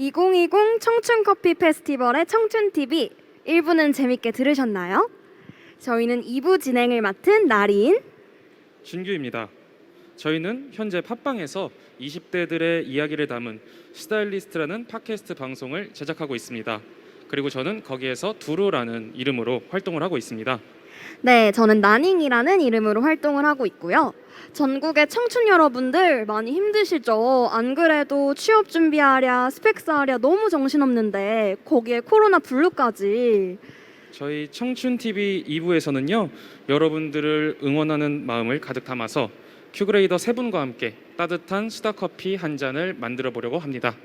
2020 청춘커피 페스티벌의 청춘TV 1부는 재밌게 들으셨나요? 저희는 2부 진행을 맡은 나린 준규입니다. 저희는 현재 팟빵에서 20대들의 이야기를 담은 스타일리스트라는 팟캐스트 방송을 제작하고 있습니다. 그리고 저는 거기에서 두루라는 이름으로 활동을 하고 있습니다. 네, 저는 나닝이라는 이름으로 활동을 하고 있고요. 전국의 청춘 여러분들 많이 힘드시죠? 안 그래도 취업 준비하랴, 스펙 쌓으랴 너무 정신없는데 거기에 코로나 블루까지. 저희 청춘TV 2부에서는요, 여러분들을 응원하는 마음을 가득 담아서 큐그레이더 세 분과 함께 따뜻한 수다커피 한 잔을 만들어 보려고 합니다.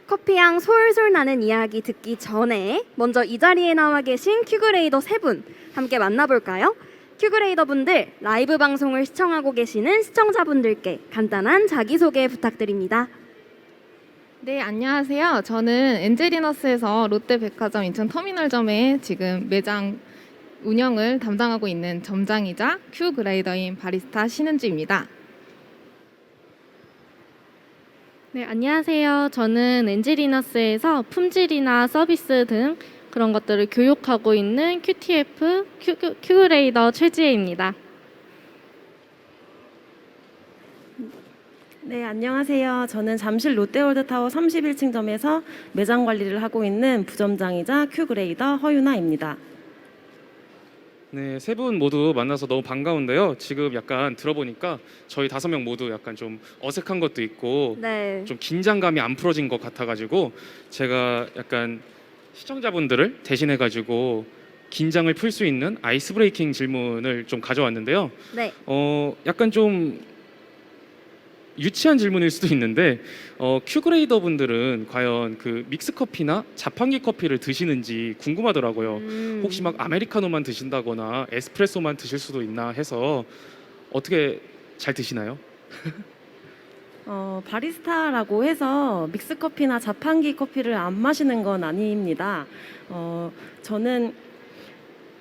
커피향 솔솔 나는 이야기 듣기 전에 먼저 이 자리에 나와 계신 큐그레이더 세 분 함께 만나볼까요? 큐그레이더 분들, 라이브 방송을 시청하고 계시는 시청자분들께 간단한 자기소개 부탁드립니다. 네, 안녕하세요. 저는 엔젤리너스에서 롯데백화점 인천터미널점에 지금 매장 운영을 담당하고 있는 점장이자 큐그레이더인 바리스타 신은주입니다. 네, 안녕하세요. 저는 엔젤리너스에서 품질이나 서비스 등 그런 것들을 교육하고 있는 QTF 큐그레이더 최지혜입니다. 네, 안녕하세요. 저는 잠실 롯데월드타워 31층점에서 매장 관리를 하고 있는 부점장이자 큐그레이더 허유나입니다. 네, 세 분 모두 만나서 너무 반가운데요. 지금 약간 들어보니까 저희 5명 모두 약간 좀 어색한 것도 있고 네. 좀 긴장감이 안 풀어진 것 같아가지고 제가 약간 시청자분들을 대신해가지고 긴장을 풀 수 있는 아이스 브레이킹 질문을 좀 가져왔는데요. 네. 약간 좀 유치한 질문일 수도 있는데 큐그레이더 분들은 과연 그 믹스 커피나 자판기 커피를 드시는지 궁금하더라고요. 혹시 막 아메리카노만 드신다거나 에스프레소만 드실 수도 있나 해서 어떻게 잘 드시나요? 바리스타라고 해서 믹스커피나 자판기 커피를 안 마시는 건 아닙니다. 저는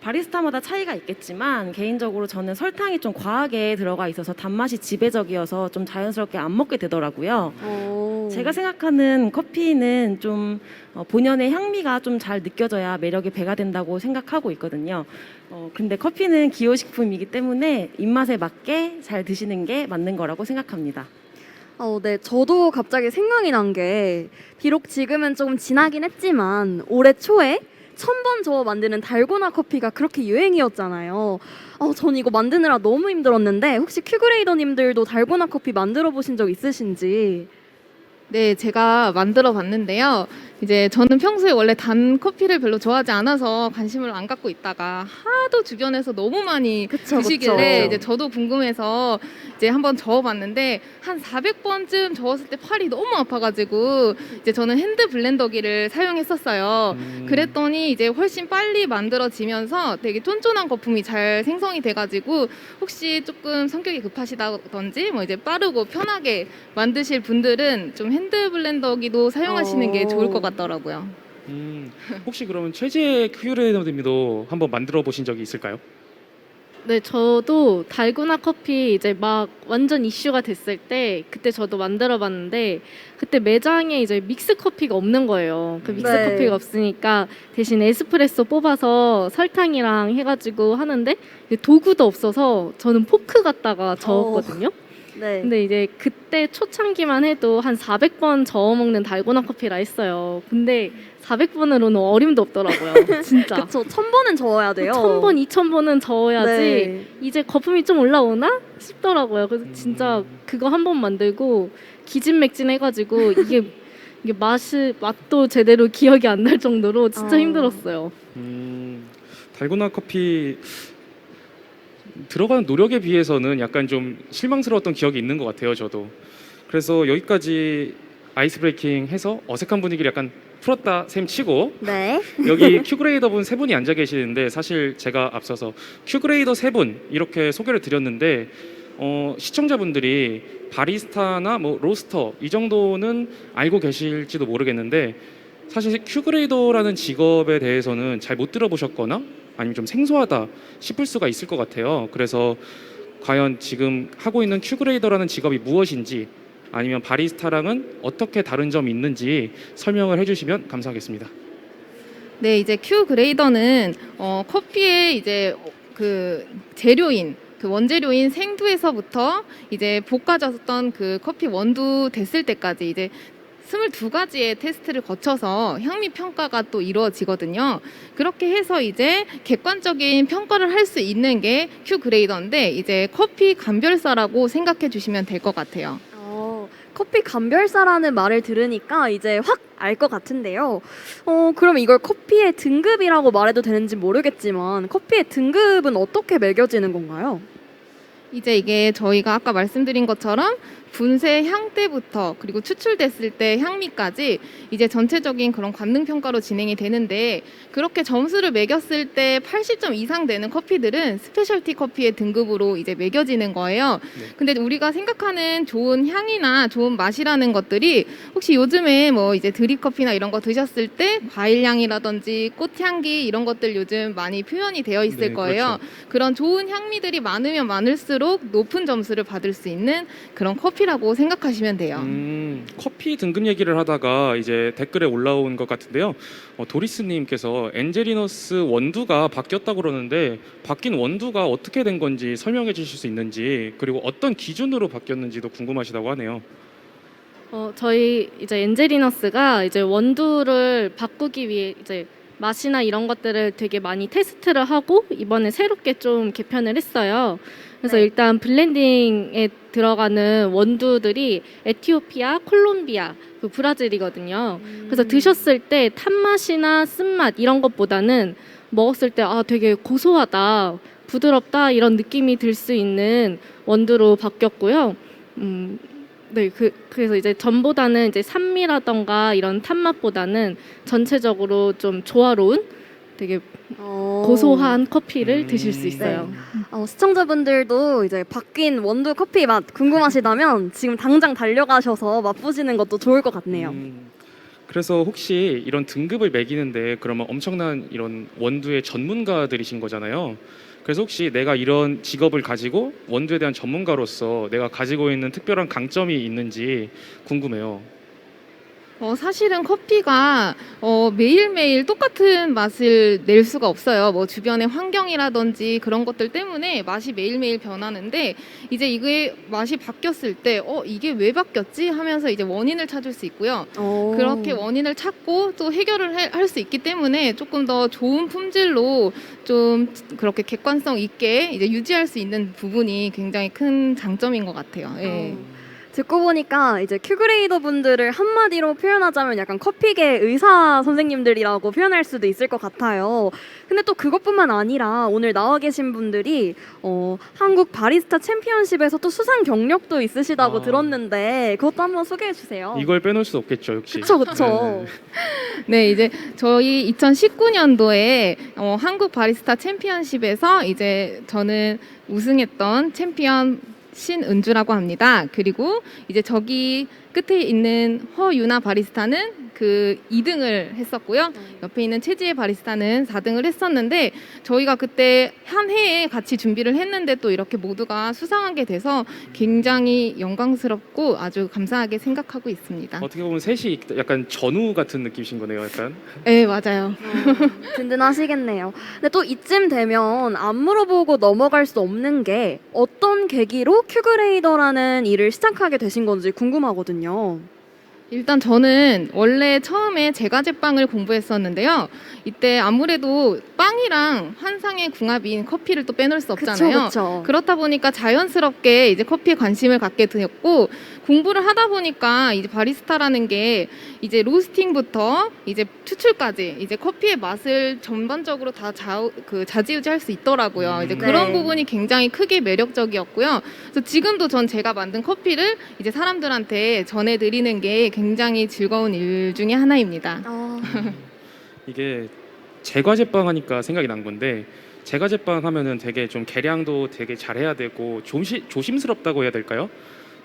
바리스타마다 차이가 있겠지만 개인적으로 저는 설탕이 좀 과하게 들어가 있어서 단맛이 지배적이어서 좀 자연스럽게 안 먹게 되더라고요. 오. 제가 생각하는 커피는 좀 본연의 향미가 좀 잘 느껴져야 매력이 배가 된다고 생각하고 있거든요. 근데 커피는 기호식품이기 때문에 입맛에 맞게 잘 드시는 게 맞는 거라고 생각합니다. 네, 저도 갑자기 생각이 난 게 비록 지금은 조금 지나긴 했지만 올해 초에 1000번 저어 만드는 달고나 커피가 그렇게 유행이었잖아요. 전 이거 만드느라 너무 힘들었는데 혹시 큐그레이더님들도 달고나 커피 만들어 보신 적 있으신지? 네, 제가 만들어 봤는데요. 이제 저는 평소에 원래 단 커피를 별로 좋아하지 않아서 관심을 안 갖고 있다가 하도 주변에서 너무 많이 그쵸, 드시길래 그쵸. 이제 저도 궁금해서 이제 한번 저어봤는데 한 400번쯤 저었을 때 팔이 너무 아파가지고 이제 저는 핸드 블렌더기를 사용했었어요. 그랬더니 이제 훨씬 빨리 만들어지면서 되게 쫀쫀한 거품이 잘 생성이 돼가지고 혹시 조금 성격이 급하시다든지 뭐 이제 빠르고 편하게 만드실 분들은 좀 핸드 블렌더기도 사용하시는 게 좋을 것 같더라고요. 혹시 그러면 최재 큐레이더님도 한번 만들어 보신 적이 있을까요? 네, 저도 달고나 커피 이제 막 완전 이슈가 됐을 때 그때 저도 만들어 봤는데 그때 매장에 이제 믹스 커피가 없는 거예요. 그 믹스 네. 커피가 없으니까 대신 에스프레소 뽑아서 설탕이랑 해가지고 하는데 이제 도구도 없어서 저는 포크 갖다가 저었거든요. 네. 근데 이제 그때 초창기만 해도 한 400번 저어 먹는 달고나 커피라 했어요. 근데 400번으로는 어림도 없더라고요. 진짜. 그쵸, 1000번은 저어야 돼요. 1000번, 2000번은 저어야지 네. 이제 거품이 좀 올라오나 싶더라고요. 그래서 진짜 그거 한 번 만들고 기진맥진해가지고 이게 맛도 제대로 기억이 안 날 정도로 진짜 힘들었어요. 달고나 커피 들어가는 노력에 비해서는 약간 좀 실망스러웠던 기억이 있는 것 같아요, 저도. 그래서 여기까지 아이스 브레이킹 해서 어색한 분위기를 약간 풀었다 셈 치고 네. 여기 큐그레이더 분 세 분이 앉아 계시는데 사실 제가 앞서서 큐그레이더 세 분 이렇게 소개를 드렸는데 시청자분들이 바리스타나 뭐 로스터 이 정도는 알고 계실지도 모르겠는데 사실 큐그레이더라는 직업에 대해서는 잘 못 들어보셨거나 아니면 좀 생소하다 싶을 수가 있을 것 같아요. 그래서 과연 지금 하고 있는 큐그레이더라는 직업이 무엇인지 아니면 바리스타랑은 어떻게 다른 점이 있는지 설명을 해주시면 감사하겠습니다. 네, 이제 큐 그레이더는 커피의 이제 그 재료인 그 원재료인 생두에서부터 이제 볶아졌던 그 커피 원두 됐을 때까지 이제 22가지의 테스트를 거쳐서 향미 평가가 또 이루어지거든요. 그렇게 해서 이제 객관적인 평가를 할 수 있는 게 큐 그레이더인데 이제 커피 감별사라고 생각해 주시면 될 것 같아요. 커피 감별사라는 말을 들으니까 이제 확 알 것 같은데요. 그럼 이걸 커피의 등급이라고 말해도 되는지 모르겠지만 커피의 등급은 어떻게 매겨지는 건가요? 이제 이게 저희가 아까 말씀드린 것처럼 분쇄 향때부터 그리고 추출됐을 때 향미까지 이제 전체적인 그런 관능 평가로 진행이 되는데 그렇게 점수를 매겼을 때 80점 이상 되는 커피들은 스페셜티 커피의 등급으로 이제 매겨지는 거예요. 근데 우리가 생각하는 좋은 향이나 좋은 맛이라는 것들이 혹시 요즘에 뭐 이제 드립 커피나 이런 거 드셨을 때 과일 향이라든지 꽃향기 이런 것들 요즘 많이 표현이 되어 있을 네, 거예요. 그렇죠. 그런 좋은 향미들이 많으면 많을수록 높은 점수를 받을 수 있는 그런 커피라고 생각하시면 돼요. 커피 등급 얘기를 하다가 이제 댓글에 올라온 것 같은데요. 도리스님께서 엔젤리너스 원두가 바뀌었다고 그러는데 바뀐 원두가 어떻게 된 건지 설명해 주실 수 있는지 그리고 어떤 기준으로 바뀌었는지도 궁금하시다고 하네요. 저희 이제 엔젤리너스가 이제 원두를 바꾸기 위해 이제 맛이나 이런 것들을 되게 많이 테스트를 하고 이번에 새롭게 좀 개편을 했어요. 그래서 네. 일단 블렌딩에 들어가는 원두들이 에티오피아, 콜롬비아, 그 브라질이거든요. 그래서 드셨을 때 탄맛이나 쓴맛 이런 것보다는 먹었을 때 되게 고소하다, 부드럽다 이런 느낌이 들 수 있는 원두로 바뀌었고요. 네, 그래서 이제 전보다는 이제 산미라던가 이런 탄맛보다는 전체적으로 좀 조화로운 되게 고소한 커피를 드실 수 있어요. 시청자분들도 이제 바뀐 원두 커피 맛 궁금하시다면 지금 당장 달려가셔서 맛보시는 것도 좋을 것 같네요. 그래서 혹시 이런 등급을 매기는데 그러면 엄청난 이런 원두의 전문가들이신 거잖아요. 그래서 혹시 내가 이런 직업을 가지고 원두에 대한 전문가로서 내가 가지고 있는 특별한 강점이 있는지 궁금해요. 사실은 커피가 매일매일 똑같은 맛을 낼 수가 없어요. 뭐 주변의 환경이라든지 그런 것들 때문에 맛이 매일매일 변하는데 이제 이게 맛이 바뀌었을 때 이게 왜 바뀌었지 하면서 이제 원인을 찾을 수 있고요. 그렇게 원인을 찾고 또 해결을 할 수 있기 때문에 조금 더 좋은 품질로 좀 그렇게 객관성 있게 이제 유지할 수 있는 부분이 굉장히 큰 장점인 것 같아요. 예. 듣고 보니까 이제 큐그레이더 분들을 한마디로 표현하자면 약간 커피계 의사 선생님들이라고 표현할 수도 있을 것 같아요. 근데 또 그것뿐만 아니라 오늘 나와 계신 분들이 한국 바리스타 챔피언십에서 또 수상 경력도 있으시다고 들었는데 그것도 한번 소개해 주세요. 이걸 빼놓을 수 없겠죠, 역시. 그쵸. 네, 이제 저희 2019년도에 한국 바리스타 챔피언십에서 이제 저는 우승했던 챔피언 신은주라고 합니다. 그리고 이제 저기 끝에 있는 허유나 바리스타는 그 2등을 했었고요. 옆에 있는 최지혜 바리스타는 4등을 했었는데 저희가 그때 한 해에 같이 준비를 했는데 또 이렇게 모두가 수상하게 돼서 굉장히 영광스럽고 아주 감사하게 생각하고 있습니다. 어떻게 보면 셋이 약간 전우 같은 느낌이신 거네요, 약간. 네, 맞아요. 든든하시겠네요. 근데 또 이쯤 되면 안 물어보고 넘어갈 수 없는 게 어떤 계기로 큐그레이더라는 일을 시작하게 되신 건지 궁금하거든요. 일단 저는 원래 처음에 제과제빵을 공부했었는데요. 이때 아무래도 빵이랑 환상의 궁합인 커피를 또 빼놓을 수 없잖아요. 그쵸. 그렇다 보니까 자연스럽게 이제 커피에 관심을 갖게 되었고 공부를 하다 보니까 이제 바리스타라는 게 이제 로스팅부터 이제 추출까지 이제 커피의 맛을 전반적으로 다 좌지우지할 수 있더라고요. 이제 그런 네. 부분이 굉장히 크게 매력적이었고요. 그래서 지금도 전 제가 만든 커피를 이제 사람들한테 전해드리는 게 굉장히 즐거운 일 중에 하나입니다. 이게 제과제빵 하니까 생각이 난 건데 제과제빵 하면은 되게 좀 계량도 되게 잘해야 되고 조심스럽다고 해야 될까요?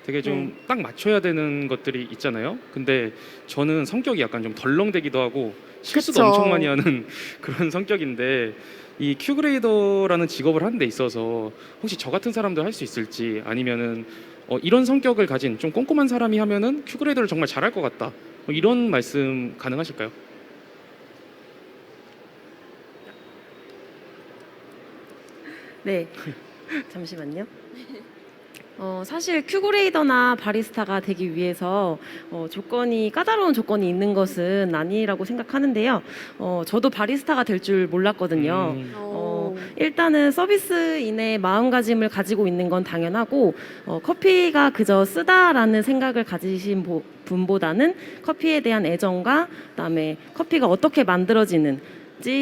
되게 좀 딱 맞춰야 되는 것들이 있잖아요. 근데 저는 성격이 약간 좀 덜렁대기도 하고 실수도 그쵸. 엄청 많이 하는 그런 성격인데 이 큐그레이더라는 직업을 하는 데 있어서 혹시 저 같은 사람도 할 수 있을지 아니면은 이런 성격을 가진 좀 꼼꼼한 사람이 하면은 큐그레이더를 정말 잘할 것 같다. 이런 말씀 가능하실까요? 네, 잠시만요. 사실 큐그레이더나 바리스타가 되기 위해서 까다로운 조건이 있는 것은 아니라고 생각하는데요. 저도 바리스타가 될 줄 몰랐거든요. 일단은 서비스인의 마음가짐을 가지고 있는 건 당연하고 커피가 그저 쓰다라는 생각을 가지신 분보다는 커피에 대한 애정과 그다음에 커피가 어떻게 만들어지는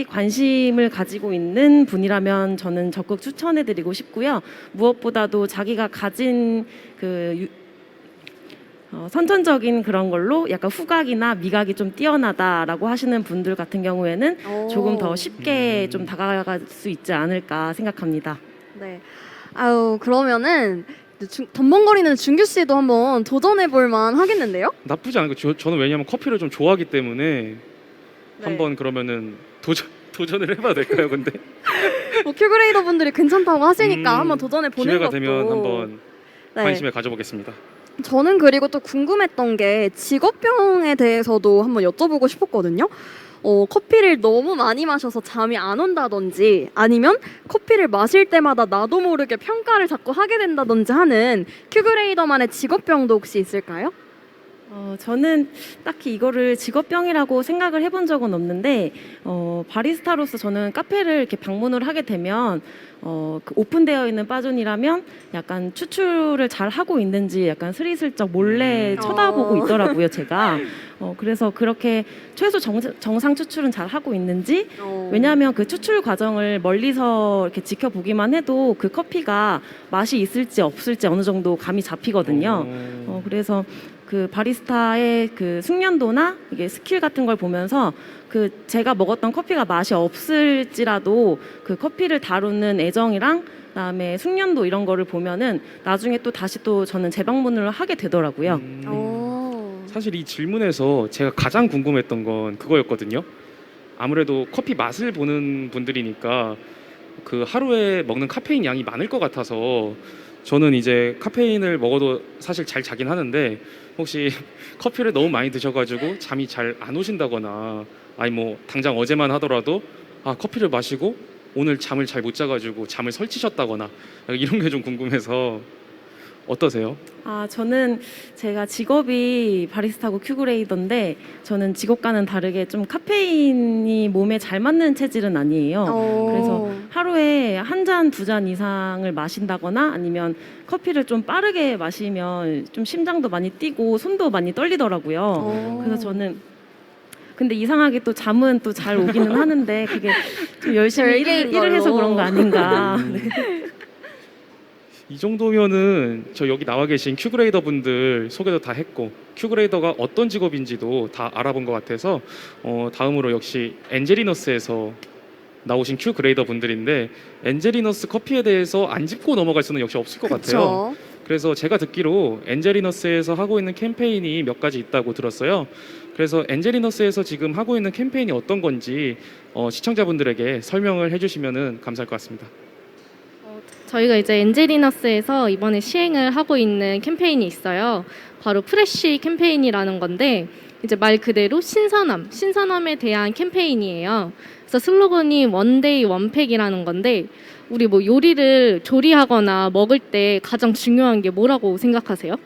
관심을 가지고 있는 분이라면 저는 적극 추천해드리고 싶고요. 무엇보다도 자기가 가진 선천적인 그런 걸로 약간 후각이나 미각이 좀 뛰어나다라고 하시는 분들 같은 경우에는 조금 더 쉽게 좀 다가갈 수 있지 않을까 생각합니다. 네. 아유, 그러면은 덤벙거리는 준규 씨도 한번 도전해 볼 만 하겠는데요? 나쁘지 않은 거. 저는 왜냐하면 커피를 좀 좋아하기 때문에 네. 한번 그러면은 도전을 해봐도 될까요? 근데 큐그레이더 분들이 괜찮다고 하시니까 한번 도전해 보는 기회가 것도 되면 한번 네. 관심을 가져보겠습니다. 저는 그리고 또 궁금했던 게 직업병에 대해서도 한번 여쭤보고 싶었거든요. 커피를 너무 많이 마셔서 잠이 안 온다든지 아니면 커피를 마실 때마다 나도 모르게 평가를 자꾸 하게 된다든지 하는 큐그레이더만의 직업병도 혹시 있을까요? 저는 딱히 이거를 직업병이라고 생각을 해본 적은 없는데 바리스타로서 저는 카페를 이렇게 방문을 하게 되면 그 오픈되어 있는 바존이라면 약간 추출을 잘 하고 있는지 약간 스리슬쩍 몰래 쳐다보고 있더라고요, 제가. 그래서 그렇게 최소 정상 추출은 잘 하고 있는지 왜냐하면 그 추출 과정을 멀리서 이렇게 지켜보기만 해도 그 커피가 맛이 있을지 없을지 어느 정도 감이 잡히거든요. 그래서 그 바리스타의 그 숙련도나 이게 스킬 같은 걸 보면서 그 제가 먹었던 커피가 맛이 없을지라도 그 커피를 다루는 애정이랑 그다음에 숙련도 이런 거를 보면은 나중에 또 다시 또 저는 재방문을 하게 되더라고요. 사실 이 질문에서 제가 가장 궁금했던 건 그거였거든요. 아무래도 커피 맛을 보는 분들이니까 그 하루에 먹는 카페인 양이 많을 것 같아서 저는 이제 카페인을 먹어도 사실 잘 자긴 하는데 혹시 커피를 너무 많이 드셔가지고 잠이 잘 안 오신다거나 아니 뭐 당장 어제만 하더라도 커피를 마시고 오늘 잠을 잘 못 자가지고 잠을 설치셨다거나 이런 게 좀 궁금해서 어떠세요? 저는 제가 직업이 바리스타고 큐그레이더인데 저는 직업과는 다르게 좀 카페인이 몸에 잘 맞는 체질은 아니에요. 그래서 하루에 한 잔, 두 잔 이상을 마신다거나 아니면 커피를 좀 빠르게 마시면 좀 심장도 많이 뛰고 손도 많이 떨리더라고요. 그래서 저는 근데 이상하게 또 잠은 또 잘 오기는 하는데 그게 좀 열심히 일을 해서 그런 거 아닌가. 네. 이 정도면은 저 여기 나와 계신 큐그레이더 분들 소개도 다 했고 큐그레이더가 어떤 직업인지도 다 알아본 것 같아서 다음으로 역시 엔젤리너스에서 나오신 큐그레이더 분들인데 엔젤리너스 커피에 대해서 안 짚고 넘어갈 수는 역시 없을 것 같아요. 그래서 제가 듣기로 엔젤리너스에서 하고 있는 캠페인이 몇 가지 있다고 들었어요. 그래서 엔젤리너스에서 지금 하고 있는 캠페인이 어떤 건지 시청자분들에게 설명을 해주시면 감사할 것 같습니다. 저희가 이제 엔젤리너스에서 이번에 시행을 하고 있는 캠페인이 있어요. 바로 프레쉬 캠페인이라는 건데 이제 말 그대로 신선함에 대한 캠페인이에요. 그래서 슬로건이 원데이 원팩이라는 건데 우리 뭐 요리를 조리하거나 먹을 때 가장 중요한 게 뭐라고 생각하세요?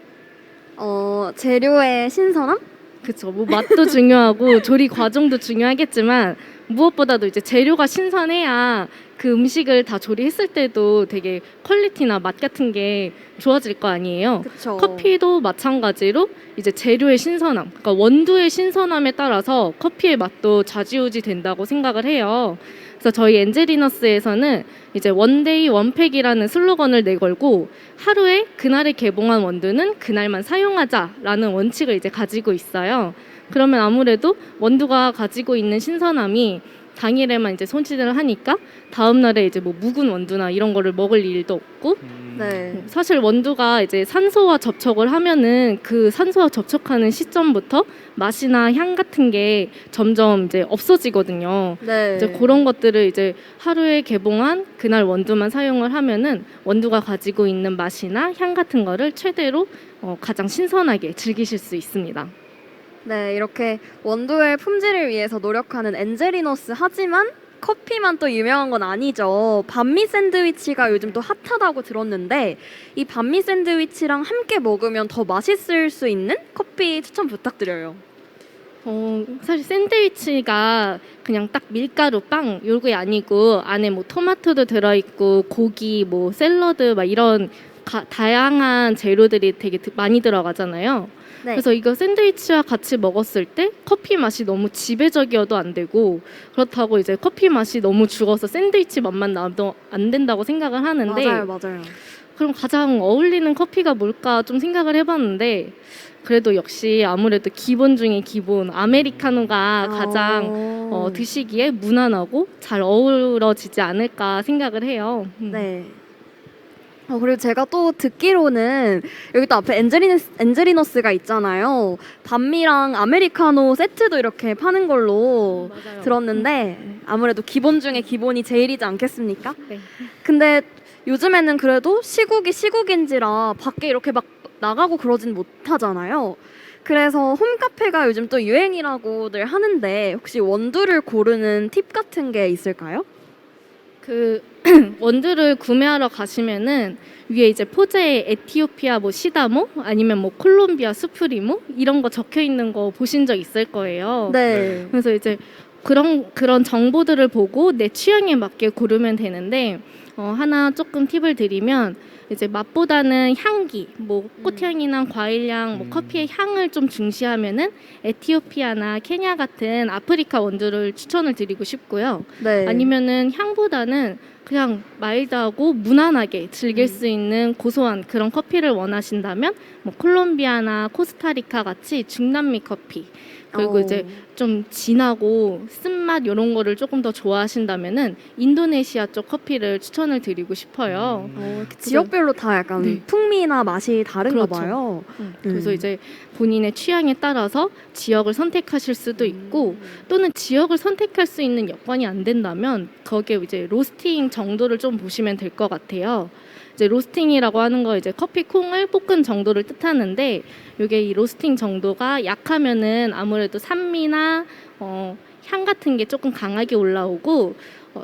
재료의 신선함? 그렇죠. 뭐 맛도 중요하고 조리 과정도 중요하겠지만 무엇보다도 이제 재료가 신선해야 그 음식을 다 조리했을 때도 되게 퀄리티나 맛 같은 게 좋아질 거 아니에요. 그쵸. 커피도 마찬가지로 이제 재료의 신선함, 그러니까 원두의 신선함에 따라서 커피의 맛도 좌지우지 된다고 생각을 해요. 그래서 저희 엔젤리너스에서는 이제 원데이 원팩이라는 슬로건을 내걸고 하루에 그날에 개봉한 원두는 그날만 사용하자라는 원칙을 이제 가지고 있어요. 그러면 아무래도 원두가 가지고 있는 신선함이 당일에만 이제 손질을 하니까 다음 날에 이제 뭐 묵은 원두나 이런 거를 먹을 일도 없고 네. 사실 원두가 이제 산소와 접촉을 하면은 그 산소와 접촉하는 시점부터 맛이나 향 같은 게 점점 이제 없어지거든요. 네. 이제 그런 것들을 이제 하루에 개봉한 그날 원두만 사용을 하면은 원두가 가지고 있는 맛이나 향 같은 거를 최대로 가장 신선하게 즐기실 수 있습니다. 네, 이렇게 원두의 품질을 위해서 노력하는 엔젤리너스 하지만 커피만 또 유명한 건 아니죠. 반미 샌드위치가 요즘 또 핫하다고 들었는데 이 반미 샌드위치랑 함께 먹으면 더 맛있을 수 있는 커피 추천 부탁드려요. 사실 샌드위치가 그냥 딱 밀가루 빵 요게 아니고 안에 뭐 토마토도 들어있고 고기 뭐 샐러드 막 이런 다양한 재료들이 되게 많이 들어가잖아요. 네. 그래서 이거 샌드위치와 같이 먹었을 때 커피 맛이 너무 지배적이어도 안 되고 그렇다고 이제 커피 맛이 너무 죽어서 샌드위치 맛만 나도 안 된다고 생각을 하는데 맞아요. 그럼 가장 어울리는 커피가 뭘까 좀 생각을 해봤는데 그래도 역시 아무래도 기본 중에 기본 아메리카노가 가장 드시기에 무난하고 잘 어우러지지 않을까 생각을 해요. 네. 그리고 제가 또 듣기로는 여기 또 앞에 엔젤리너스가 있잖아요. 반미랑 아메리카노 세트도 이렇게 파는 걸로 맞아요. 들었는데 아무래도 기본 중에 기본이 제일이지 않겠습니까? 네. 근데 요즘에는 그래도 시국이 시국인지라 밖에 이렇게 막 나가고 그러진 못하잖아요. 그래서 홈카페가 요즘 또 유행이라고들 하는데 혹시 원두를 고르는 팁 같은 게 있을까요? 그 원두를 구매하러 가시면은 위에 이제 포제에 에티오피아 뭐 시다모 아니면 뭐 콜롬비아 수프리모 이런 거 적혀 있는 거 보신 적 있을 거예요. 네. 그래서 이제 그런 정보들을 보고 내 취향에 맞게 고르면 되는데 하나 조금 팁을 드리면 이제 맛보다는 향기, 뭐 꽃향이나 과일향, 뭐 커피의 향을 좀 중시하면은 에티오피아나 케냐 같은 아프리카 원두를 추천을 드리고 싶고요. 네. 아니면은 향보다는 그냥 마일드하고 무난하게 즐길 수 있는 고소한 그런 커피를 원하신다면 뭐 콜롬비아나 코스타리카 같이 중남미 커피 그리고 이제 좀 진하고 쓴맛 이런 거를 조금 더 좋아하신다면은 인도네시아 쪽 커피를 추천을 드리고 싶어요. 지역별로 다 약간 네. 풍미나 맛이 다른가 그렇죠. 봐요. 그래서 이제 본인의 취향에 따라서 지역을 선택하실 수도 있고 또는 지역을 선택할 수 있는 여건이 안 된다면 거기에 이제 로스팅 정도를 좀 보시면 될 것 같아요. 이제 로스팅이라고 하는 거 이제 커피 콩을 볶은 정도를 뜻하는데 이게 이 로스팅 정도가 약하면은 아무래도 산미나 향 같은 게 조금 강하게 올라오고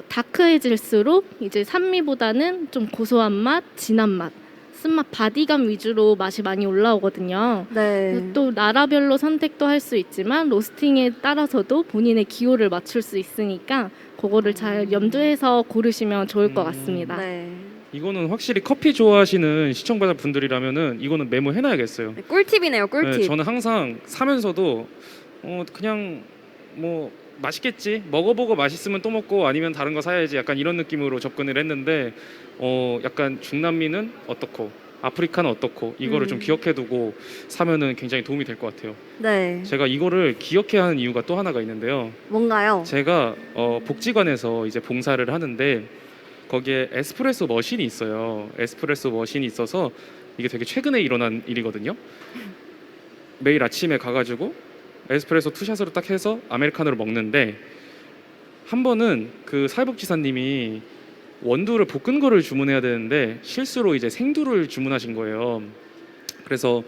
다크해질수록 이제 산미보다는 좀 고소한 맛, 진한 맛, 쓴맛, 바디감 위주로 맛이 많이 올라오거든요. 네. 또 나라별로 선택도 할 수 있지만 로스팅에 따라서도 본인의 기호를 맞출 수 있으니까 그거를 잘 염두해서 고르시면 좋을 것 같습니다. 네. 이거는 확실히 커피 좋아하시는 시청자 분들이라면은 이거는 메모해놔야겠어요. 네, 꿀팁이네요, 꿀팁. 네, 저는 항상 사면서도 그냥 뭐 맛있겠지, 먹어보고 맛있으면 또 먹고 아니면 다른 거 사야지 약간 이런 느낌으로 접근을 했는데 약간 중남미는 어떻고 아프리카는 어떻고 이거를 좀 기억해두고 사면은 굉장히 도움이 될 것 같아요. 네. 제가 이거를 기억해야 하는 이유가 또 하나가 있는데요. 뭔가요? 제가 복지관에서 이제 봉사를 하는데 거기에 에스프레소 머신이 있어요. 에스프레소 머신이 있어서 이게 되게 최근에 일어난 일이거든요. 매일 아침에 가가지고 에스프레소 투샷으로 딱 해서 아메리카노를 먹는데 한 번은 그 사회복지사님이 원두를 볶은 거를 주문해야 되는데 실수로 이제 생두를 주문하신 거예요. 그래서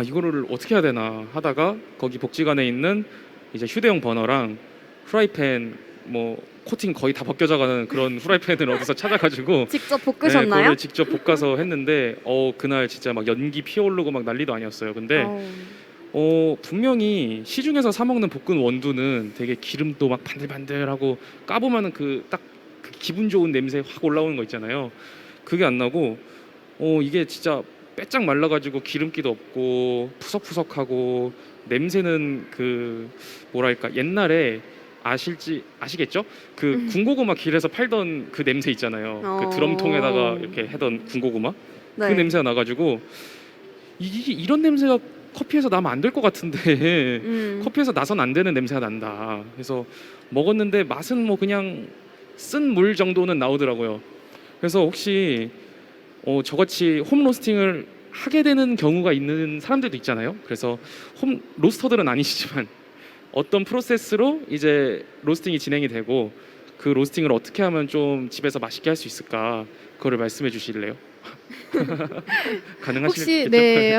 이거를 어떻게 해야 되나 하다가 거기 복지관에 있는 이제 휴대용 버너랑 프라이팬 뭐 코팅 거의 다 벗겨져가는 그런 프라이팬을 어디서 찾아가지고 직접 네, 볶으셨나요? 그거를 직접 볶아서 했는데 그날 진짜 막 연기 피어오르고 막 난리도 아니었어요. 근데 분명히 시중에서 사 먹는 볶은 원두는 되게 기름도 막 반들반들하고 까보면은 그 기분 좋은 냄새 확 올라오는 거 있잖아요. 그게 안 나고 이게 진짜 빼짝 말라가지고 기름기도 없고 푸석푸석하고 냄새는 그 뭐랄까 옛날에 아시겠죠? 그 군고구마 길에서 팔던 그 냄새 있잖아요. 그 드럼통에다가 이렇게 해던 군고구마 네. 그 냄새가 나가지고 이런 냄새가 커피에서 나면 안 될 것 같은데 커피에서 나선 안 되는 냄새가 난다. 그래서 먹었는데 맛은 뭐 그냥 쓴 물 정도는 나오더라고요. 그래서 혹시 저같이 홈 로스팅을 하게 되는 경우가 있는 사람들도 있잖아요. 그래서 홈 로스터들은 아니시지만 어떤 프로세스로 이제 로스팅이 진행이 되고 그 로스팅을 어떻게 하면 좀 집에서 맛있게 할 수 있을까, 그거를 말씀해 주실래요? 가능하시겠죠?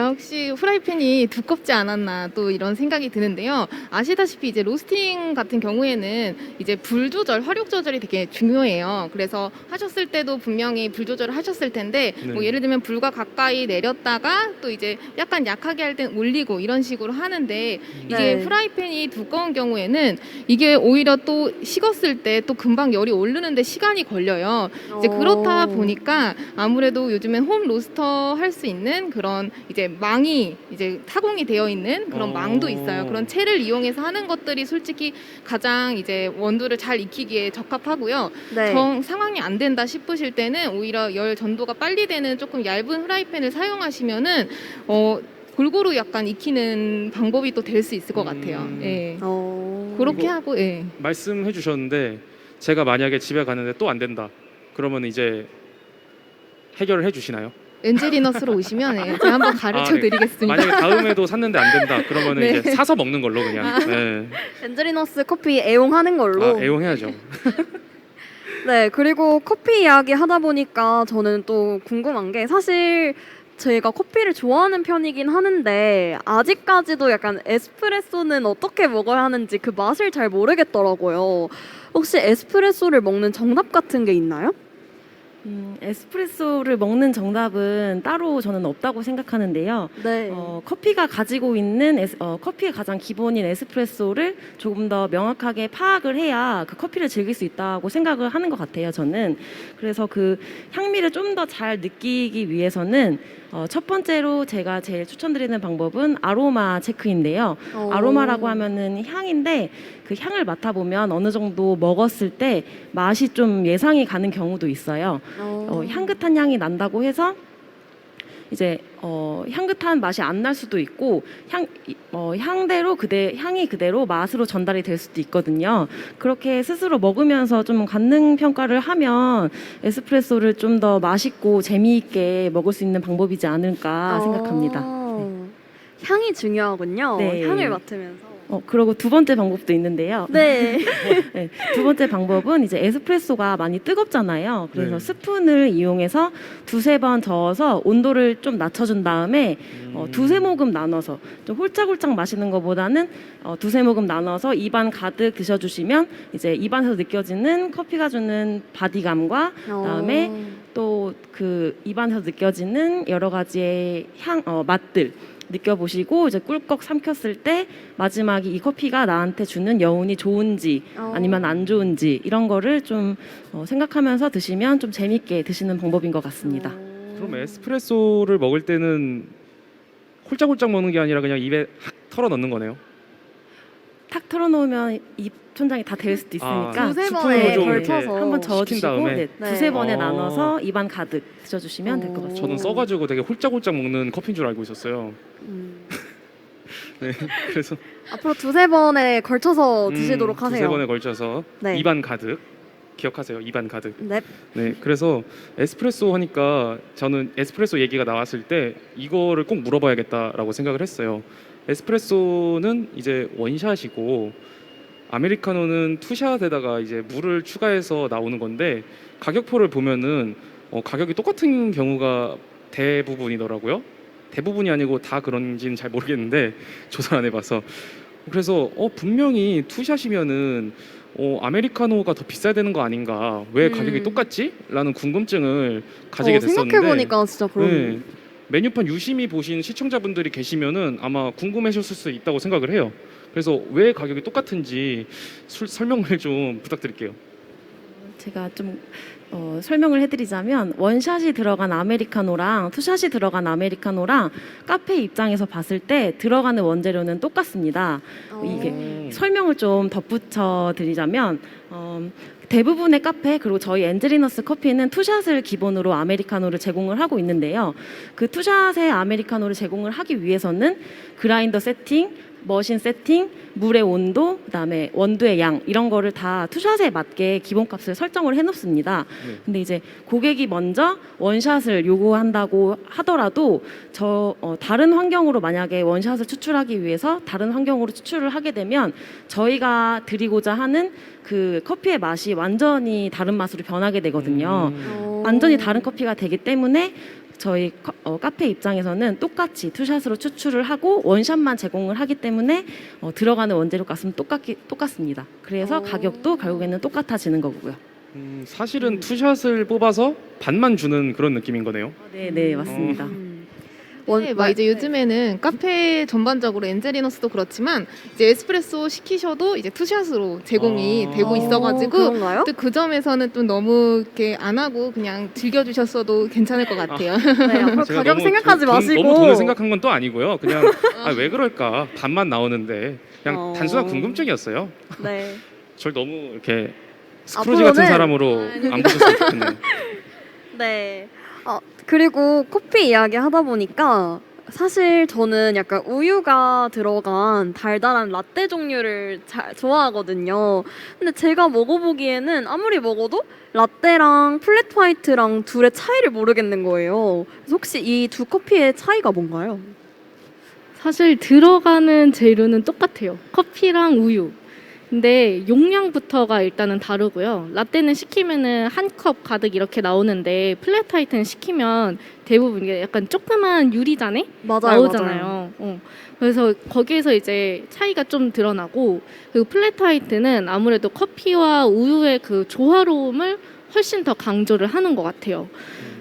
혹시 후라이팬이 두껍지 않았나 또 이런 생각이 드는데요. 아시다시피 이제 로스팅 같은 경우에는 이제 불 조절, 화력 조절이 되게 중요해요. 그래서 하셨을 때도 분명히 불 조절을 하셨을 텐데 뭐 네. 예를 들면 불과 가까이 내렸다가 또 이제 약간 약하게 할 땐 올리고 이런 식으로 하는데 이게 네. 후라이팬이 두꺼운 경우에는 이게 오히려 또 식었을 때 또 금방 열이 오르는데 시간이 걸려요. 이제 그렇다 보니까 아무래도 요즘엔 홈 로스터 할 수 있는 그런 이제 망이 이제 타공이 되어 있는 그런 망도 있어요. 그런 채를 이용해서 하는 것들이 솔직히 가장 이제 원두를 잘 익히기에 적합하고요. 네. 상황이 안 된다 싶으실 때는 오히려 열 전도가 빨리 되는 조금 얇은 후라이팬을 사용하시면은 골고루 약간 익히는 방법이 또 될 수 있을 것 같아요. 예. 그렇게 이거- 하고 예. 말씀해 주셨는데 제가 만약에 집에 가는데 또 안 된다. 그러면 이제 해결을 해 주시나요? 엔젤리너스로 오시면 예, 제가 한번 가르쳐 네. 드리겠습니다. 만약에 다음에도 샀는데 안 된다. 그러면 네. 이제 사서 먹는 걸로 그냥. 네. 엔젤리너스 커피 애용하는 걸로. 애용해야죠. 네, 그리고 커피 이야기 하다 보니까 저는 또 궁금한 게 사실 제가 커피를 좋아하는 편이긴 하는데 아직까지도 약간 에스프레소는 어떻게 먹어야 하는지 그 맛을 잘 모르겠더라고요. 혹시 에스프레소를 먹는 정답 같은 게 있나요? 에스프레소를 먹는 정답은 따로 저는 없다고 생각하는데요. 네. 커피가 가지고 있는 커피의 가장 기본인 에스프레소를 조금 더 명확하게 파악을 해야 그 커피를 즐길 수 있다고 생각을 하는 것 같아요. 저는 그래서 그 향미를 좀 더 잘 느끼기 위해서는 첫 번째로 제가 제일 추천드리는 방법은 아로마 체크인데요. 아로마라고 하면은 향인데 그 향을 맡아보면 어느 정도 먹었을 때 맛이 좀 예상이 가는 경우도 있어요. 향긋한 향이 난다고 해서 이제 향긋한 맛이 안 날 수도 있고 향이 그대로 맛으로 전달이 될 수도 있거든요. 그렇게 스스로 먹으면서 좀 관능 평가를 하면 에스프레소를 좀 더 맛있고 재미있게 먹을 수 있는 방법이지 않을까 생각합니다. 향이 중요하군요. 네. 향을 맡으면서. 그리고 두 번째 방법도 있는데요. 네. 네, 두 번째 방법은 이제 에스프레소가 많이 뜨겁잖아요. 그래서 네. 스푼을 이용해서 두세 번 저어서 온도를 좀 낮춰준 다음에 두세 모금 나눠서 좀 홀짝홀짝 마시는 것보다는 두세 모금 나눠서 입안 가득 드셔주시면 이제 입안에서 느껴지는 커피가 주는 바디감과 그다음에 또 그 입안에서 느껴지는 여러 가지의 맛들 느껴보시고 이제 꿀꺽 삼켰을 때 마지막에 이 커피가 나한테 주는 여운이 좋은지 아니면 안 좋은지 이런 거를 좀 생각하면서 드시면 좀 재밌게 드시는 방법인 것 같습니다. 그럼 에스프레소를 먹을 때는 홀짝홀짝 먹는 게 아니라 그냥 입에 확 털어 넣는 거네요. 탁 털어놓으면 입 천장이 다 될 수도 있으니까 두세 스푼으로 번에 좀 걸쳐서 이렇게 한번 시킨 저어주시고 다음에? 네, 네. 두세 번에 어. 나눠서 입안 가득 드셔주시면 될 것 같습니다. 저는 써가지고 되게 홀짝홀짝 먹는 커피인 줄 알고 있었어요. 네, 그래서 앞으로 두세 번에 걸쳐서 드시도록 하세요. 두세 번에 걸쳐서 네. 입안 가득 기억하세요. 입안 가득. 네. 네, 그래서 에스프레소 하니까 저는 에스프레소 얘기가 나왔을 때 이거를 꼭 물어봐야겠다라고 생각을 했어요. 에스프레소는 이제 원샷이고 아메리카노는 투샷에다가 이제 물을 추가해서 나오는 건데 가격표를 보면은 가격이 똑같은 경우가 대부분이더라고요. 대부분이 아니고 다 그런지는 잘 모르겠는데 조사를 안 해봐서. 그래서 분명히 투샷이면은 아메리카노가 더 비싸야 되는 거 아닌가? 왜 가격이 똑같지? 라는 궁금증을 가지게 됐었는데 생각해보니까 진짜 그런. 네, 메뉴판 유심히 보신 시청자분들이 계시면은 아마 궁금하셨을 수 있다고 생각을 해요. 그래서 왜 가격이 똑같은지 설명을 좀 부탁드릴게요. 제가 좀 설명을 해드리자면 원샷이 들어간 아메리카노랑 투샷이 들어간 아메리카노랑 카페 입장에서 봤을 때 들어가는 원재료는 똑같습니다. 이게 설명을 좀 덧붙여 드리자면 대부분의 카페 그리고 저희 엔젤리너스 커피는 투샷을 기본으로 아메리카노를 제공을 하고 있는데요. 그 투샷의 아메리카노를 제공을 하기 위해서는 그라인더 세팅, 머신 세팅, 물의 온도, 그다음에 원두의 양 이런 거를 다 투샷에 맞게 기본값을 설정을 해놓습니다. 네. 근데 이제 고객이 먼저 원샷을 요구한다고 하더라도 다른 환경으로 만약에 원샷을 추출하기 위해서 다른 환경으로 추출을 하게 되면 저희가 드리고자 하는 그 커피의 맛이 완전히 다른 맛으로 변하게 되거든요. 완전히 다른 커피가 되기 때문에 저희 카페 입장에서는 똑같이 투샷으로 추출을 하고 원샷만 제공을 하기 때문에 들어가는 원재료 값은 똑같습니다. 그래서 가격도 결국에는 똑같아지는 거고요. 사실은 투샷을 뽑아서 반만 주는 그런 느낌인 거네요. 네, 맞습니다. 네, 막 이제 요즘에는 카페 전반적으로 엔젤리너스도 그렇지만 이제 에스프레소 시키셔도 이제 투샷으로 제공이 되고 있어가지고 그런가요? 또 그 점에서는 좀 너무 이렇게 안 하고 그냥 즐겨주셨어도 괜찮을 것 같아요. 네, 앞으로 제가 가격 너무 생각하지 마시고 너무 돈을 생각한 건 또 아니고요. 그냥 왜 그럴까 반만 나오는데 그냥 단순한 궁금증이었어요. 네. 절 너무 이렇게 스크루지 같은 앞으로는- 사람으로 안 보셨으면 좋겠네요. 네. 그리고 커피 이야기 하다 보니까 사실 저는 약간 우유가 들어간 달달한 라떼 종류를 좋아하거든요. 근데 제가 먹어보기에는 아무리 먹어도 라떼랑 플랫 화이트랑 둘의 차이를 모르겠는 거예요. 그래서 혹시 이 두 커피의 차이가 뭔가요? 사실 들어가는 재료는 똑같아요. 커피랑 우유. 근데 용량부터가 일단은 다르고요. 라떼는 시키면은 한 컵 가득 이렇게 나오는데 플랫 화이트는 시키면 대부분 이게 약간 조그만 유리잔에 나오잖아요. 그래서 거기에서 이제 차이가 좀 드러나고 그리고 플랫 화이트는 아무래도 커피와 우유의 그 조화로움을 훨씬 더 강조를 하는 것 같아요.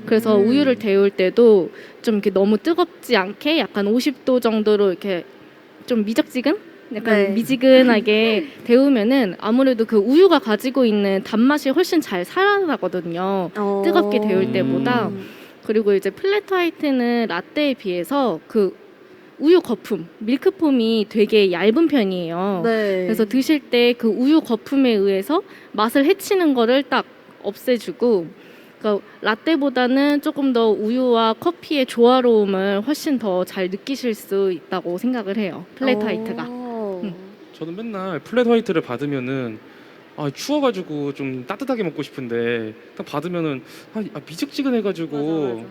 그래서 우유를 데울 때도 좀 이렇게 너무 뜨겁지 않게 약간 50도 정도로 이렇게 좀 미적지근? 약간 네. 미지근하게 데우면은 아무래도 그 우유가 가지고 있는 단맛이 훨씬 잘 살아나거든요. 뜨겁게 데울 때보다. 그리고 이제 플랫 화이트는 라떼에 비해서 그 우유 거품, 밀크폼이 되게 얇은 편이에요. 네. 그래서 드실 때 그 우유 거품에 의해서 맛을 해치는 거를 딱 없애주고, 그러니까 라떼보다는 조금 더 우유와 커피의 조화로움을 훨씬 더 잘 느끼실 수 있다고 생각을 해요. 플랫 화이트가. 저는 맨날 플랫 화이트를 받으면은 추워가지고 좀 따뜻하게 먹고 싶은데 딱 받으면은 미직지근해가지고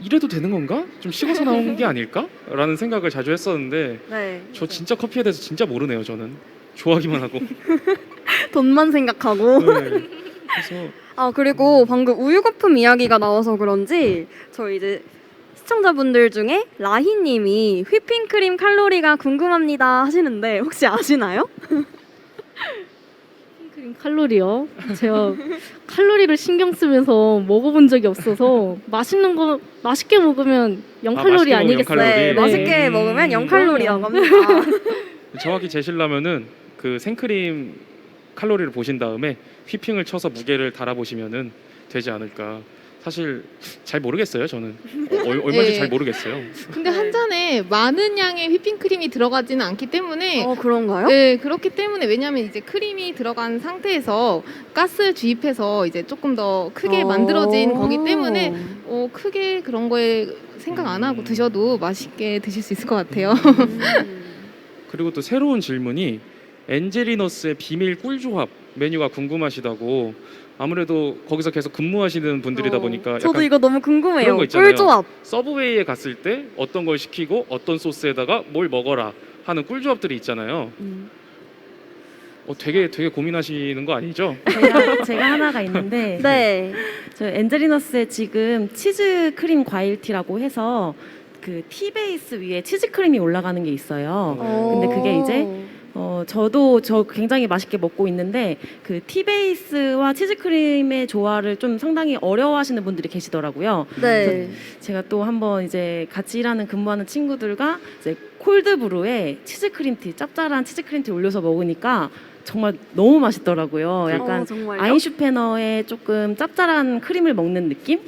이래도 되는 건가? 좀 식어서 나온 게 아닐까? 라는 생각을 자주 했었는데 네. 저 진짜 커피에 대해서 진짜 모르네요. 저는 좋아하기만 하고. 돈만 생각하고. 네. 그래서 그리고 방금 우유 거품 이야기가 나와서 그런지 저희 이제 시청자분들 중에 라희님이 휘핑크림 칼로리가 궁금합니다 하시는데 혹시 아시나요? 휘핑크림 칼로리요? 제가 칼로리를 신경 쓰면서 먹어본 적이 없어서 맛있는 거 맛있게 먹으면 0칼로리 맛있게 먹으면 아니겠어요? 0칼로리. 네, 네. 맛있게 먹으면 0칼로리라고 합니다. 정확히 재시려면은 그 생크림 칼로리를 보신 다음에 휘핑을 쳐서 무게를 달아보시면은 되지 않을까. 사실 잘 모르겠어요. 저는 얼마인지 잘 모르겠어요. 근데 한 잔에 많은 양의 휘핑크림이 들어가지는 않기 때문에 그런가요? 네, 그렇기 때문에 왜냐하면 이제 크림이 들어간 상태에서 가스 주입해서 이제 조금 더 크게 만들어진 거기 때문에 크게 그런 거에 생각 안 하고 드셔도 맛있게 드실 수 있을 것 같아요. 그리고 또 새로운 질문이 엔젤리너스의 비밀 꿀조합 메뉴가 궁금하시다고. 아무래도 거기서 계속 근무하시는 분들이다 보니까 저도 약간 이거 너무 궁금해요. 그런 거 있잖아요. 꿀조합. 서브웨이에 갔을 때 어떤 걸 시키고 어떤 소스에다가 뭘 먹어라 하는 꿀조합들이 있잖아요. 되게 고민하시는 거 아니죠? 제가 하나가 있는데 네. 저 엔젤리너스에 지금 치즈 크림 과일티라고 해서 그 티 베이스 위에 치즈 크림이 올라가는 게 있어요. 근데 그게 이제 저도 굉장히 맛있게 먹고 있는데 그 티 베이스와 치즈 크림의 조화를 좀 상당히 어려워하시는 분들이 계시더라고요. 네. 제가 또 한번 이제 같이 일하는 근무하는 친구들과 이제 콜드브루에 치즈 크림티, 짭짤한 치즈 크림티 올려서 먹으니까 정말 너무 맛있더라고요. 약간 정말요? 아인슈페너의 조금 짭짤한 크림을 먹는 느낌?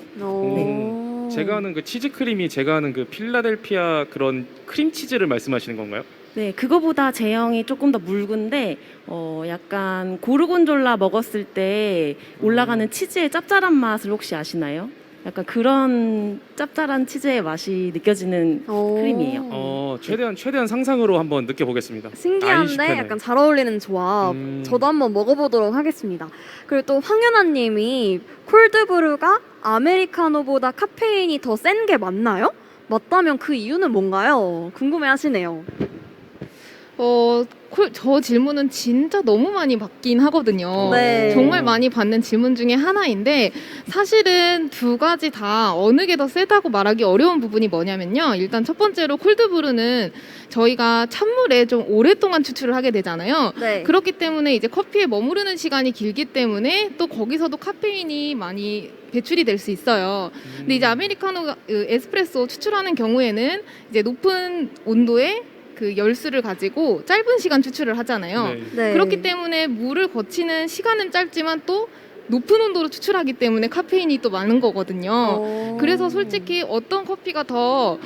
제가 아는 그 치즈 크림이 제가 아는 그 필라델피아 그런 크림 치즈를 말씀하시는 건가요? 네, 그거보다 제형이 조금 더 묽은데 약간 고르곤졸라 먹었을 때 올라가는 치즈의 짭짤한 맛을 혹시 아시나요? 약간 그런 짭짤한 치즈의 맛이 느껴지는 크림이에요. 최대한 상상으로 한번 느껴보겠습니다. 신기한데 아인슈페네. 약간 잘 어울리는 조합. 저도 한번 먹어보도록 하겠습니다. 그리고 또 황윤아님이 콜드브루가 아메리카노보다 카페인이 더 센 게 맞나요? 맞다면 그 이유는 뭔가요? 궁금해하시네요. 저 질문은 진짜 너무 많이 받긴 하거든요. 네. 정말 많이 받는 질문 중에 하나인데 사실은 두 가지 다 어느 게 더 세다고 말하기 어려운 부분이 뭐냐면요. 일단 첫 번째로 콜드브루는 저희가 찬물에 좀 오랫동안 추출을 하게 되잖아요. 네. 그렇기 때문에 이제 커피에 머무르는 시간이 길기 때문에 또 거기서도 카페인이 많이 배출이 될 수 있어요. 근데 이제 아메리카노 에스프레소 추출하는 경우에는 이제 높은 온도에 그 열수를 가지고 짧은 시간 추출을 하잖아요. 네. 네. 그렇기 때문에 물을 거치는 시간은 짧지만 또 높은 온도로 추출하기 때문에 카페인이 또 많은 거거든요. 그래서 솔직히 어떤 커피가 더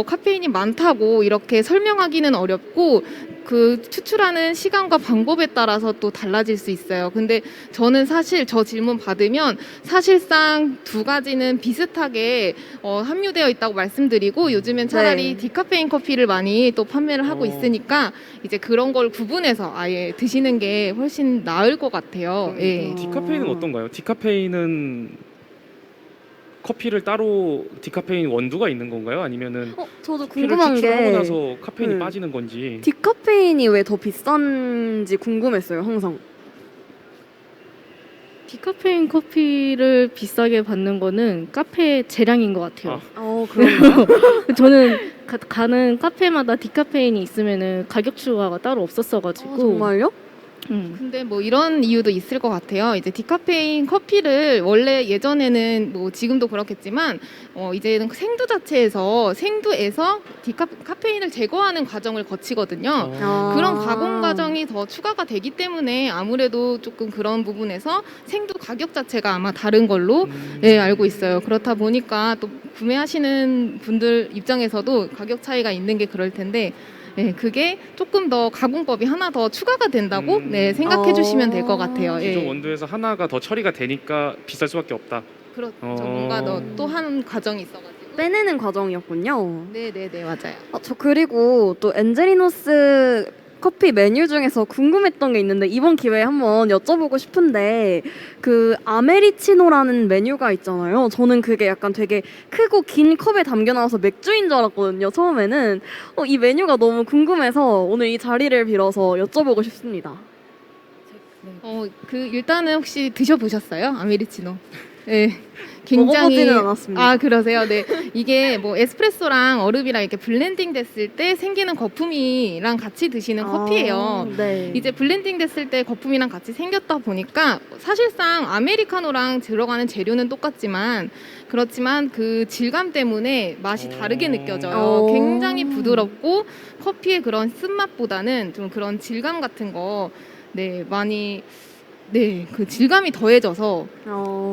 카페인이 많다고 이렇게 설명하기는 어렵고 그 추출하는 시간과 방법에 따라서 또 달라질 수 있어요. 근데 저는 사실 저 질문 받으면 사실상 두 가지는 비슷하게 함유되어 있다고 말씀드리고 요즘엔 차라리 네. 디카페인 커피를 많이 또 판매를 하고 있으니까 이제 그런 걸 구분해서 아예 드시는 게 훨씬 나을 것 같아요. 예. 디카페인은 어떤가요? 디카페인은 커피를 따로 디카페인 원두가 있는 건가요? 아니면은 저도 커피를 궁금한 추출하고 게 나서 카페인이 음. 빠지는 건지. 디카페인이 왜 더 비싼지 궁금했어요, 항상. 디카페인 커피를 비싸게 받는 거는 카페 재량인 것 같아요. 그런가요? 저는 가는 카페마다 디카페인이 있으면은 가격 추가가 따로 없었어가지고. 정말요? 근데 뭐 이런 이유도 있을 것 같아요. 이제 디카페인 커피를 원래 예전에는 뭐 지금도 그렇겠지만 이제는 생두에서 카페인을 제거하는 과정을 거치거든요. 그런 가공 과정이 더 추가가 되기 때문에 아무래도 조금 그런 부분에서 생두 가격 자체가 아마 다른 걸로 예, 알고 있어요. 그렇다 보니까 또 구매하시는 분들 입장에서도 가격 차이가 있는 게 그럴 텐데 네, 그게 조금 더 가공법이 하나 더 추가가 된다고 네, 생각해 주시면 될 것 같아요. 기존 예. 원두에서 하나가 더 처리가 되니까 비쌀 수밖에 없다. 그렇죠. 뭔가 또 한 과정이 있어가지고. 빼내는 과정이었군요. 네네네 맞아요. 저 그리고 또 엔젤리노스 커피 메뉴 중에서 궁금했던 게 있는데 이번 기회에 한번 여쭤보고 싶은데 그 아메리치노라는 메뉴가 있잖아요. 저는 그게 약간 되게 크고 긴 컵에 담겨 나와서 맥주인 줄 알았거든요. 처음에는 이 메뉴가 너무 궁금해서 오늘 이 자리를 빌어서 여쭤보고 싶습니다. 그 일단은 혹시 드셔보셨어요? 아메리치노? 네. 먹어보지는 않았습니다. 아 그러세요? 네. 이게 뭐 에스프레소랑 얼음이랑 이렇게 블렌딩 됐을 때 생기는 거품이랑 같이 드시는 커피예요. 네. 이제 블렌딩 됐을 때 거품이랑 같이 생겼다 보니까 사실상 아메리카노랑 들어가는 재료는 똑같지만 그렇지만 그 질감 때문에 맛이 다르게 느껴져요. 굉장히 부드럽고 커피의 그런 쓴맛보다는 좀 그런 질감 같은 거 네, 많이 그 질감이 더해져서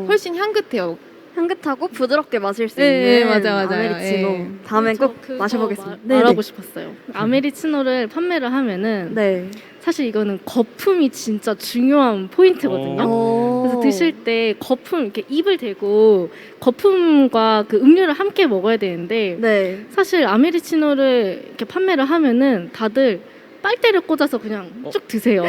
훨씬 향긋해요. 향긋하고 부드럽게 마실 수 네, 있는 맞아요. 아메리치노. 예. 다음에 저 꼭 그거 마셔보겠습니다. 말하고 싶었어요. 아메리치노를 판매를 하면은 네. 사실 이거는 거품이 진짜 중요한 포인트거든요. 그래서 드실 때 거품 이렇게 입을 대고 거품과 그 음료를 함께 먹어야 되는데 네. 사실 아메리치노를 이렇게 판매를 하면은 다들 빨대를 꽂아서 그냥 쭉 드세요.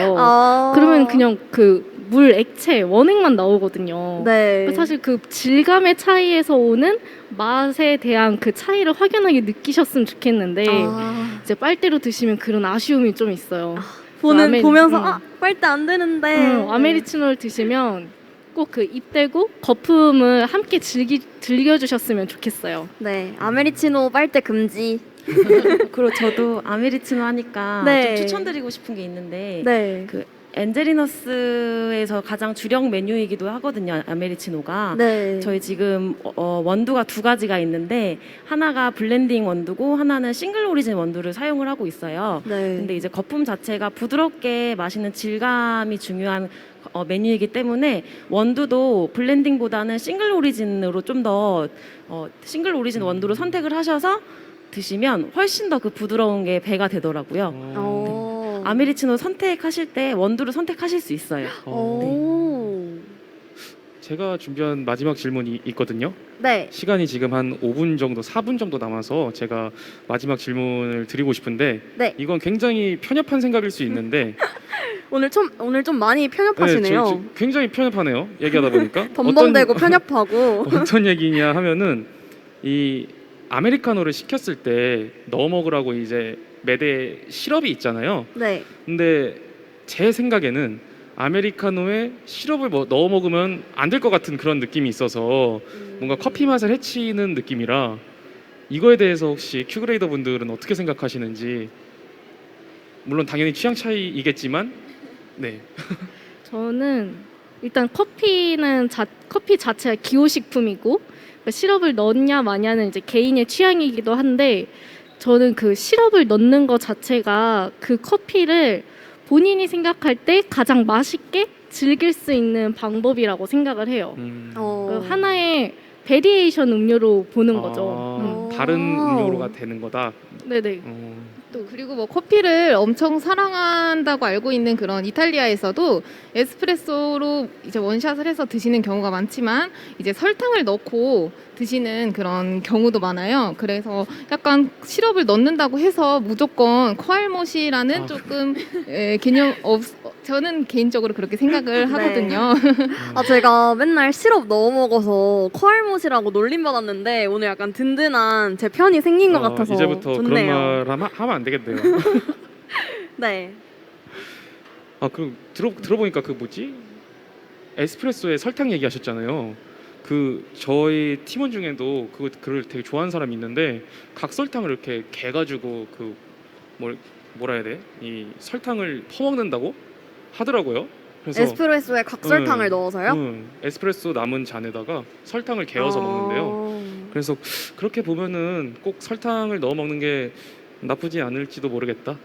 그러면 그냥 그 물 액체 원액만 나오거든요. 네. 사실 그 질감의 차이에서 오는 맛에 대한 그 차이를 확연하게 느끼셨으면 좋겠는데 이제 빨대로 드시면 그런 아쉬움이 좀 있어요. 보면서 빨대 안 되는데 아메리치노를 드시면 꼭 그 입 대고 거품을 함께 즐겨주셨으면 좋겠어요. 네, 아메리치노 빨대 금지. 그리고 저도 아메리치노 하니까 네. 좀 추천드리고 싶은 게 있는데 네. 그 엔젤리너스에서 가장 주력 메뉴이기도 하거든요. 아메리치노가. 네. 저희 지금 원두가 두 가지가 있는데 하나가 블렌딩 원두고 하나는 싱글 오리진 원두를 사용을 하고 있어요. 네. 근데 이제 거품 자체가 부드럽게 마시는 질감이 중요한 메뉴이기 때문에 원두도 블렌딩보다는 싱글 오리진으로 좀 더 싱글 오리진 원두로 선택을 하셔서 드시면 훨씬 더 그 부드러운 게 배가 되더라고요. 아메리치노 선택하실 때 원두를 선택하실 수 있어요. 제가 준비한 마지막 질문이 있거든요. 네. 시간이 지금 한 5분 정도, 4분 정도 남아서 제가 마지막 질문을 드리고 싶은데 네. 이건 굉장히 편협한 생각일 수 있는데 오늘 좀 많이 편협하시네요. 저 굉장히 편협하네요. 얘기하다 보니까 덤벙대고 편협하고. 어떤 얘기냐 하면은 이 아메리카노를 시켰을 때 넣어 먹으라고 이제 매대 시럽이 있잖아요. 네. 근데 제 생각에는 아메리카노에 시럽을 뭐 넣어 먹으면 안 될 것 같은 그런 느낌이 있어서 뭔가 커피 맛을 해치는 느낌이라 이거에 대해서 혹시 큐그레이더 분들은 어떻게 생각하시는지, 물론 당연히 취향 차이이겠지만 네. 저는 일단 커피 자체가 기호식품이고 그러니까 시럽을 넣냐 마냐는 이제 개인의 취향이기도 한데 저는 그 시럽을 넣는 것 자체가 그 커피를 본인이 생각할 때 가장 맛있게 즐길 수 있는 방법이라고 생각을 해요. 그 하나의 베리에이션 음료로 보는 거죠. 다른 음료가 되는 거다. 네네. 또 그리고 뭐 커피를 엄청 사랑한다고 알고 있는 그런 이탈리아에서도 에스프레소로 이제 원샷을 해서 드시는 경우가 많지만 이제 설탕을 넣고 드시는 그런 경우도 많아요. 그래서 약간 시럽을 넣는다고 해서 무조건 쿼알못이라는 조금 개념 저는 개인적으로 그렇게 생각을 하거든요. 제가 맨날 시럽 넣어 먹어서 쿼알못이라고 놀림받았는데 오늘 약간 든든한 제 편이 생긴 것 같아서 이제부터 좋네요. 그런 말 하면 안 되겠네요. 네. 그 들어보니까 그 뭐지? 에스프레소에 설탕 얘기하셨잖아요. 그 저희 팀원 중에도 그걸 되게 좋아하는 사람이 있는데 각설탕을 이렇게 개가지고 그 뭐라 해야 돼? 이 설탕을 퍼먹는다고 하더라고요. 그래서 에스프레소에 각설탕을 넣어서요? 에스프레소 남은 잔에다가 설탕을 개어서 먹는데요. 그래서 그렇게 보면은 꼭 설탕을 넣어 먹는 게 나쁘지 않을지도 모르겠다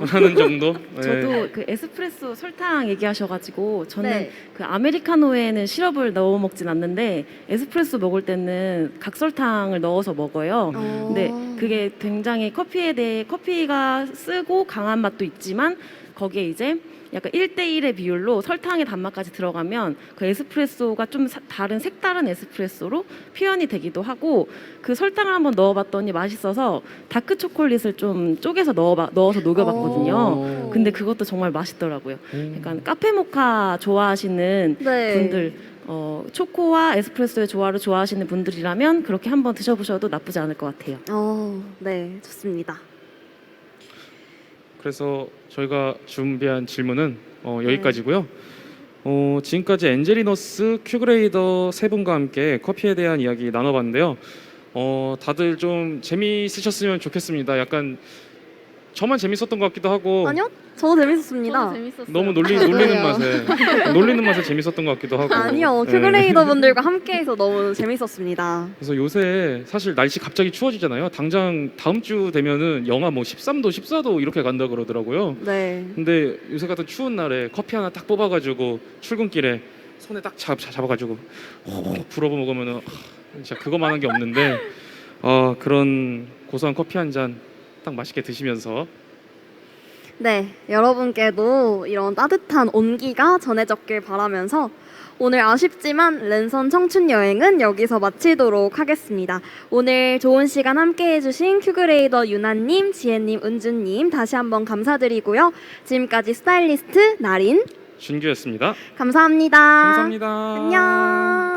하는 정도. 저도 그 에스프레소 설탕 얘기하셔가지고 저는 네. 그 아메리카노에는 시럽을 넣어 먹진 않는데 에스프레소 먹을 때는 각설탕을 넣어서 먹어요. 근데 그게 굉장히 커피가 쓰고 강한 맛도 있지만 거기에 이제 약간 1대1의 비율로 설탕의 단맛까지 들어가면 그 에스프레소가 좀 다른 색다른 에스프레소로 표현이 되기도 하고 그 설탕을 한번 넣어봤더니 맛있어서 다크 초콜릿을 좀 쪼개서 넣어서 녹여봤거든요. 근데 그것도 정말 맛있더라고요. 약간 카페 모카 좋아하시는 네. 분들 초코와 에스프레소의 조화를 좋아하시는 분들이라면 그렇게 한번 드셔보셔도 나쁘지 않을 것 같아요. 네, 좋습니다. 그래서 저희가 준비한 질문은 여기까지고요. 지금까지 엔젤리너스, 큐그레이더 세 분과 함께 커피에 대한 이야기 나눠봤는데요. 다들 좀 재미있으셨으면 좋겠습니다. 약간 저만 재밌었던 것 같기도 하고 아니요, 저도 재밌었습니다. 재밌었어요. 너무 놀리는 맛에 재밌었던 것 같기도 하고. 아니요, 네. 큐그레이더 분들과 함께해서 너무 재밌었습니다. 그래서 요새 사실 날씨 갑자기 추워지잖아요. 당장 다음 주 되면은 영하 뭐 13도, 14도 이렇게 간다 그러더라고요. 네. 근데 요새 같은 추운 날에 커피 하나 딱 뽑아가지고 출근길에 손에 딱 잡아가지고 불어버 먹으면은 진짜 그거만한 게 없는데 그런 고소한 커피 한 잔 딱 맛있게 드시면서 네, 여러분께도 이런 따뜻한 온기가 전해졌길 바라면서 오늘 아쉽지만 랜선 청춘 여행은 여기서 마치도록 하겠습니다. 오늘 좋은 시간 함께 해주신 큐그레이더 유나님, 지혜님, 은주님 다시 한번 감사드리고요. 지금까지 스타일리스트 나린 준규였습니다. 감사합니다. 감사합니다. 안녕.